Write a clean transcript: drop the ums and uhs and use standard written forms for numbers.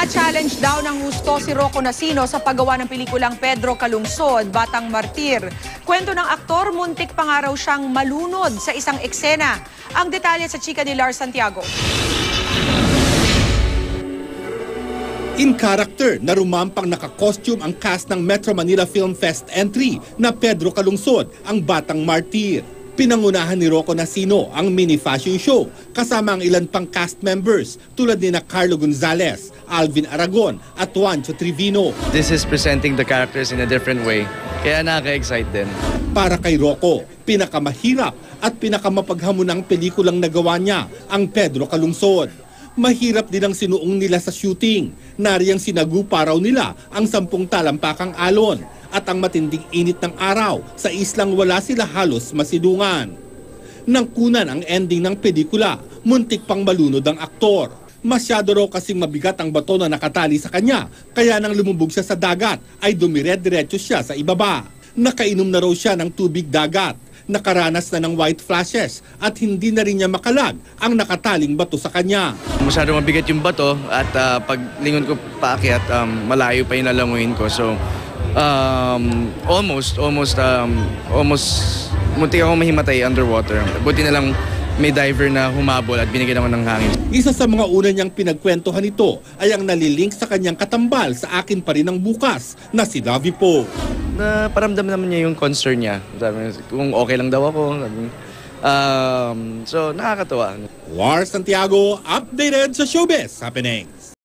Na-challenge daw ng husto si Rocco Nacino sa paggawa ng pelikulang Pedro Calungsod, Batang Martir. Kwento ng aktor, muntik pa nga raw siyang malunod sa isang eksena. Ang detalye sa chika ni Lars Santiago. In character na rumampang naka-costume ang cast ng Metro Manila Film Fest entry na Pedro Calungsod, ang Batang Martir. Pinangunahan ni Rocco Nacino ang mini fashion show kasama ang ilan pang cast members tulad ni na Carlo Gonzalez, Alvin Aragon at Juancho Trevino. This is presenting the characters in a different way, kaya nakaka-excite din. Para kay Rocco, pinakamahirap at pinakamapaghamunang pelikulang nagawa niya ang Pedro Calungsod. Mahirap din ang sinuong nila sa shooting. Nariyang sinagupa raw nila ang 10 talampakang alon at ang matinding init ng araw sa islang wala sila halos masidungan. Nang kunan ang ending ng pelikula, muntik pang malunod ang aktor. Masyado raw kasing mabigat ang bato na nakatali sa kanya, kaya nang lumubog siya sa dagat ay dumire-diretso siya sa ibaba. Nakainom na raw siya ng tubig dagat. Nakaranas na ng white flashes at hindi na rin niya makalag ang nakataling bato sa kanya. Masyado mabigat yung bato at pag lingon ko paakyat, malayo pa yung lalanguin ko. So, almost muntik ako mahimatay underwater. Buti na lang may diver na humabol at binigyan naman ng hangin. Isa sa mga una niyang pinagkwentuhan nito ay ang nalilink sa kanyang katambal sa Akin Pa Rin Ang Bukas na si Lovie Poe. Paramdam naman niya yung concern niya. Sabi, kung okay lang daw ako. So, nakakatuwa. Lars Santiago, updated sa Showbiz Happenings.